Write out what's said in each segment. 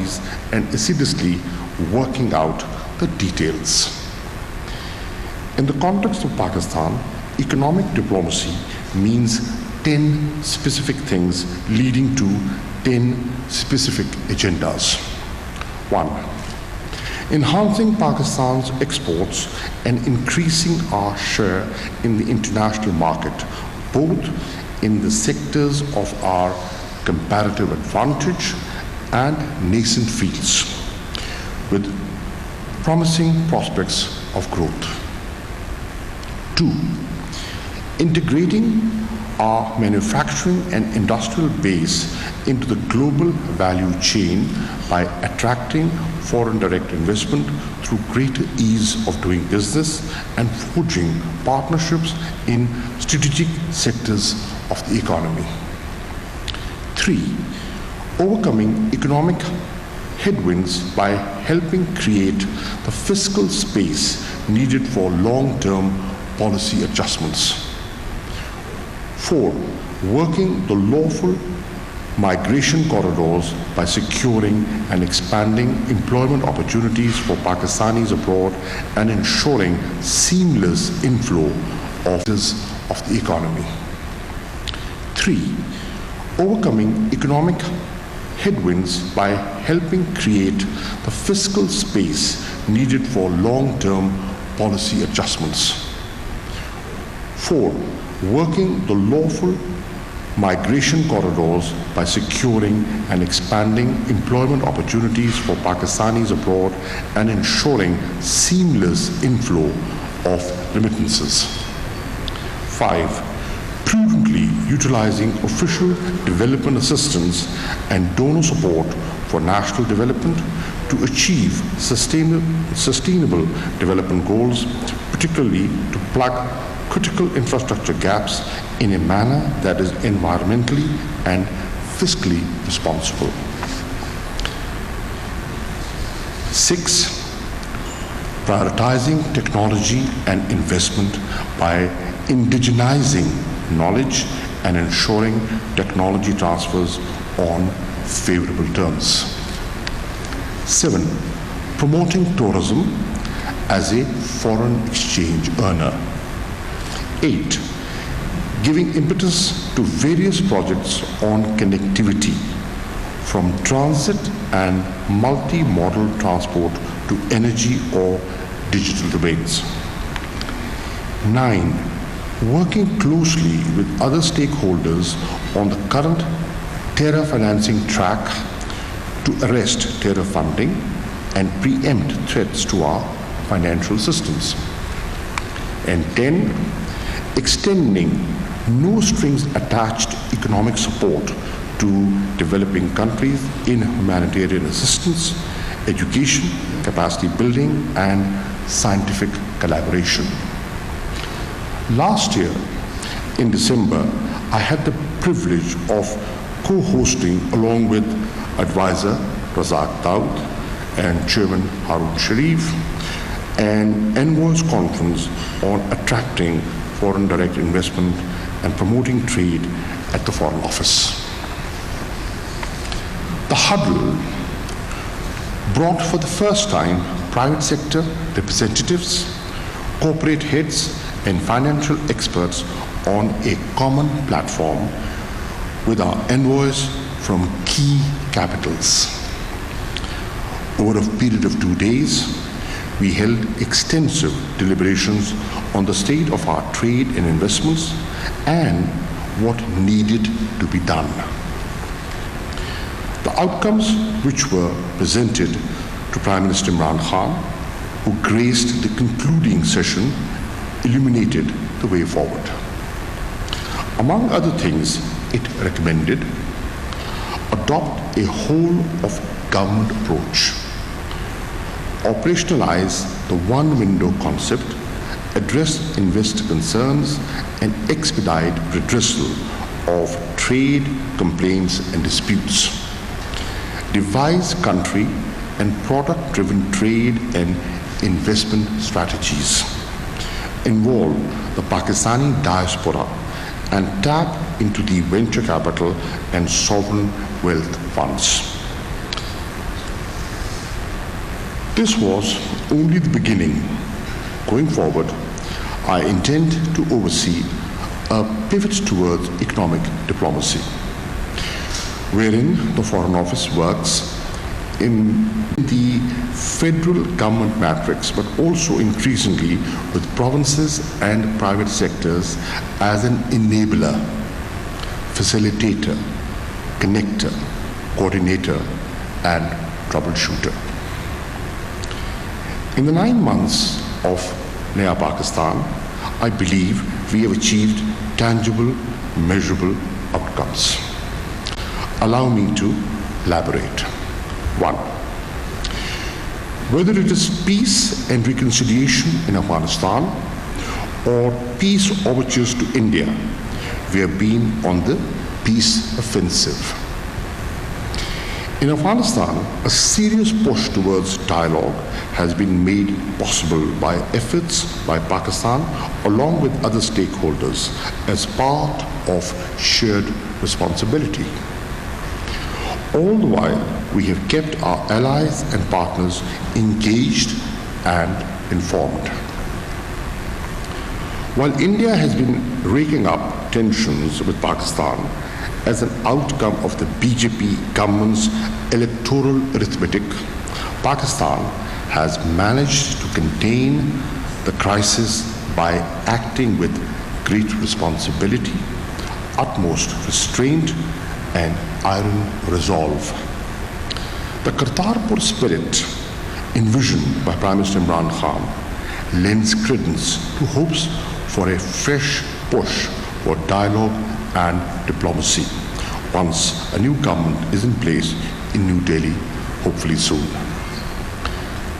parties and assiduously working out the details. In the context of Pakistan, economic diplomacy means 10 specific things leading to 10 specific agendas. 1. Enhancing Pakistan's exports and increasing our share in the international market, both in the sectors of our comparative advantage and nascent fields, with promising prospects of growth. 2. Integrating our manufacturing and industrial base into the global value chain by attracting foreign direct investment through greater ease of doing business and forging partnerships in strategic sectors of the economy. 3. Overcoming economic headwinds by helping create the fiscal space needed for long-term policy adjustments. 4. Working the lawful migration corridors by securing and expanding employment opportunities for Pakistanis abroad and ensuring seamless inflow of the economy. 3. Overcoming economic headwinds by helping create the fiscal space needed for long-term policy adjustments. 4. Working the lawful migration corridors by securing and expanding employment opportunities for Pakistanis abroad and ensuring seamless inflow of remittances. 5. Prudently utilizing official development assistance and donor support for national development to achieve sustainable development goals, particularly to plug critical infrastructure gaps in a manner that is environmentally and fiscally responsible. 6. Prioritizing technology and investment by indigenizing knowledge and ensuring technology transfers on favorable terms. 7. Promoting tourism as a foreign exchange earner. 8. Giving impetus to various projects on connectivity, from transit and multi-modal transport to energy or digital domains. 9. Working closely with other stakeholders on the current terror financing track to arrest terror funding and preempt threats to our financial systems. And 10. Extending no strings attached economic support to developing countries in humanitarian assistance, education, capacity building, and scientific collaboration. Last year, in December, I had the privilege of co-hosting along with advisor Razak Daud and Chairman Harun Sharif an envoys conference on attracting foreign direct investment and promoting trade at the Foreign Office. The huddle brought for the first time private sector representatives, corporate heads, and financial experts on a common platform with our envoys from key capitals. Over a period of 2 days, we held extensive deliberations on the state of our trade and investments and what needed to be done. The outcomes which were presented to Prime Minister Imran Khan, who graced the concluding session, illuminated the way forward. Among other things, it recommended adopt a whole of government approach, operationalize the one window concept, address investor concerns, and expedite redressal of trade complaints and disputes, devise country and product-driven trade and investment strategies, involve the Pakistani diaspora and tap into the venture capital and sovereign wealth funds. This was only the beginning. Going forward, I intend to oversee a pivot towards economic diplomacy, wherein the Foreign Office works in the federal government matrix, but also increasingly with provinces and private sectors as an enabler, facilitator, connector, coordinator, and troubleshooter. In the 9 months of Naya Pakistan, I believe we have achieved tangible, measurable outcomes. Allow me to elaborate. 1. Whether it is peace and reconciliation in Afghanistan or peace overtures to India, we have been on the peace offensive. In Afghanistan, a serious push towards dialogue has been made possible by efforts by Pakistan along with other stakeholders as part of shared responsibility. All the while, we have kept our allies and partners engaged and informed. While India has been raking up tensions with Pakistan as an outcome of the BJP government's electoral arithmetic, Pakistan has managed to contain the crisis by acting with great responsibility, utmost restraint, and iron resolve. The Kartarpur spirit envisioned by Prime Minister Imran Khan lends credence to hopes for a fresh push for dialogue and diplomacy once a new government is in place in New Delhi, hopefully soon.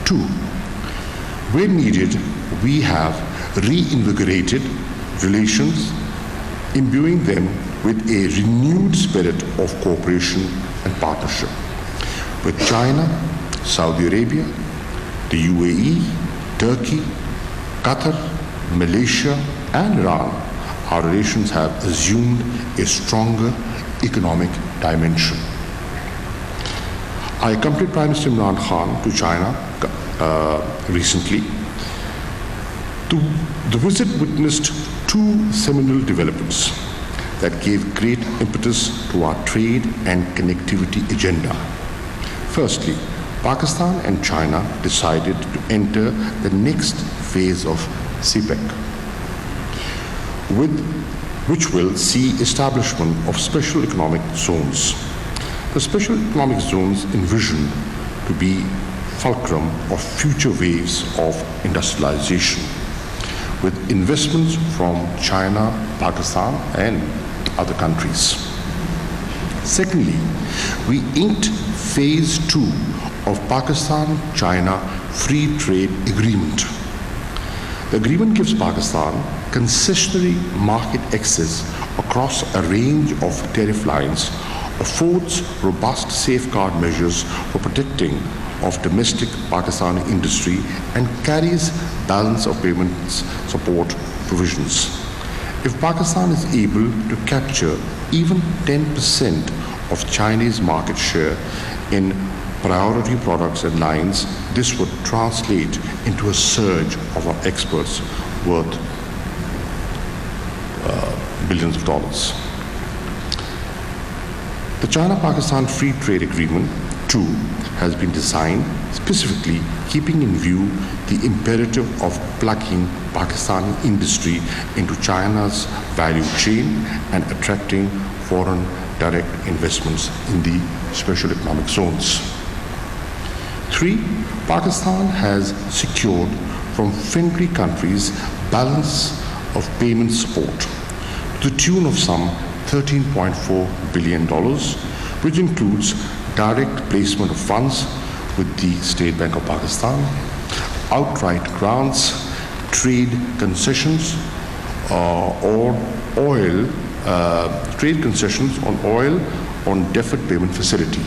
2. Where needed, we have reinvigorated relations, imbuing them with a renewed spirit of cooperation and partnership. With China, Saudi Arabia, the UAE, Turkey, Qatar, Malaysia, and Iran, our relations have assumed a stronger economic dimension. I accompanied Prime Minister Imran Khan to China recently. The visit witnessed 2 seminal developments that gave great impetus to our trade and connectivity agenda. Firstly, Pakistan and China decided to enter the next phase of CPEC, which will see establishment of special economic zones. The special economic zones envisioned to be fulcrum of future waves of industrialization, with investments from China, Pakistan, and other countries. Secondly, we inked Phase 2 of Pakistan-China Free Trade Agreement. The agreement gives Pakistan concessionary market access across a range of tariff lines, affords robust safeguard measures for protecting of domestic Pakistani industry, and carries balance of payments support provisions. If Pakistan is able to capture even 10% of Chinese market share in priority products and lines, this would translate into a surge of our exports worth billions of dollars. The China-Pakistan Free Trade Agreement, too, has been designed specifically keeping in view the imperative of plugging Pakistani industry into China's value chain and attracting foreign direct investments in the special economic zones. 3. Pakistan has secured from friendly countries balance of payment support to the tune of some $13.4 billion, which includes direct placement of funds with the State Bank of Pakistan, outright grants, trade concessions trade concessions on oil on deferred payment facility.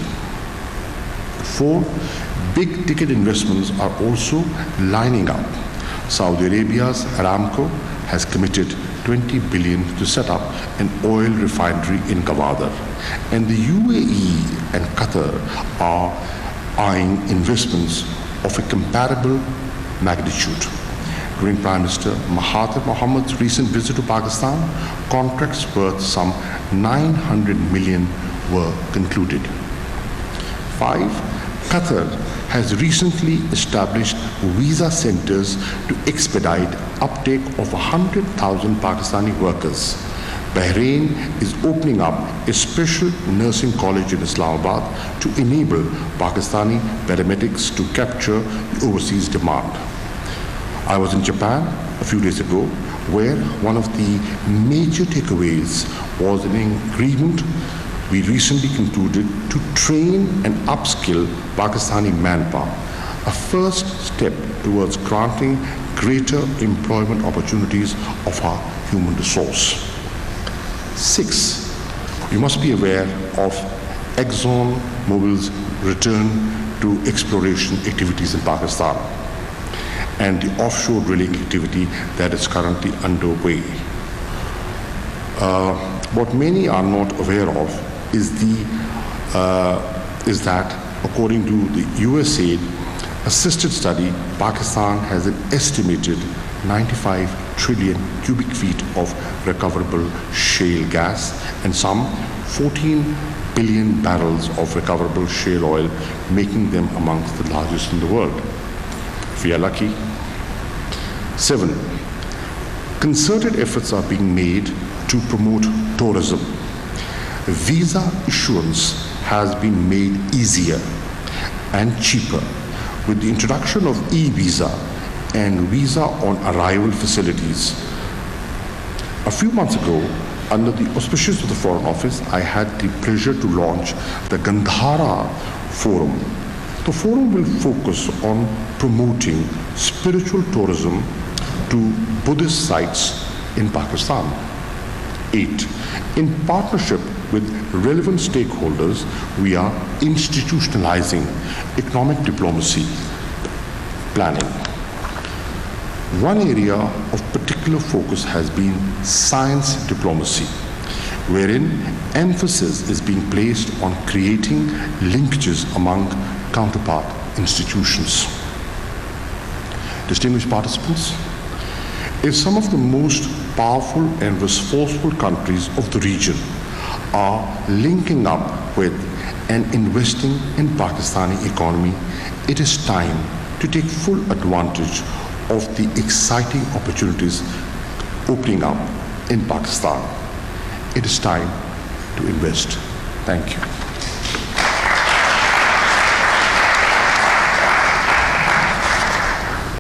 4. Big ticket investments are also lining up. Saudi Arabia's Aramco has committed $20 billion to set up an oil refinery in Gwadar, and the UAE and Qatar are eyeing investments of a comparable magnitude. During Prime Minister Mahathir Mohamad's recent visit to Pakistan, contracts worth some 900 million were concluded. 5. Qatar has recently established visa centers to expedite uptake of 100,000 Pakistani workers. Bahrain is opening up a special nursing college in Islamabad to enable Pakistani paramedics to capture the overseas demand. I was in Japan a few days ago, where one of the major takeaways was an agreement we recently concluded to train and upskill Pakistani manpower, a first step towards granting greater employment opportunities of our human resource. 6. You must be aware of ExxonMobil's return to exploration activities in Pakistan and the offshore drilling activity that is currently underway. What many are not aware of is that according to the USAID assisted study, Pakistan has an estimated 95 trillion cubic feet of recoverable shale gas and some 14 billion barrels of recoverable shale oil, making them amongst the largest in the world. If we are lucky. 7. Concerted efforts are being made to promote tourism. Visa issuance has been made easier and cheaper with the introduction of e-visa and visa on arrival facilities. A few months ago, under the auspices of the Foreign Office, I had the pleasure to launch the Gandhara Forum. The forum will focus on promoting spiritual tourism to Buddhist sites in Pakistan. 8. In partnership with relevant stakeholders, we are institutionalizing economic diplomacy planning. One area of particular focus has been science diplomacy, wherein emphasis is being placed on creating linkages among counterpart institutions. Distinguished participants, if some of the most powerful and resourceful countries of the region are linking up with and investing in Pakistani economy, it is time to take full advantage of the exciting opportunities opening up in Pakistan. It is time to invest. Thank you.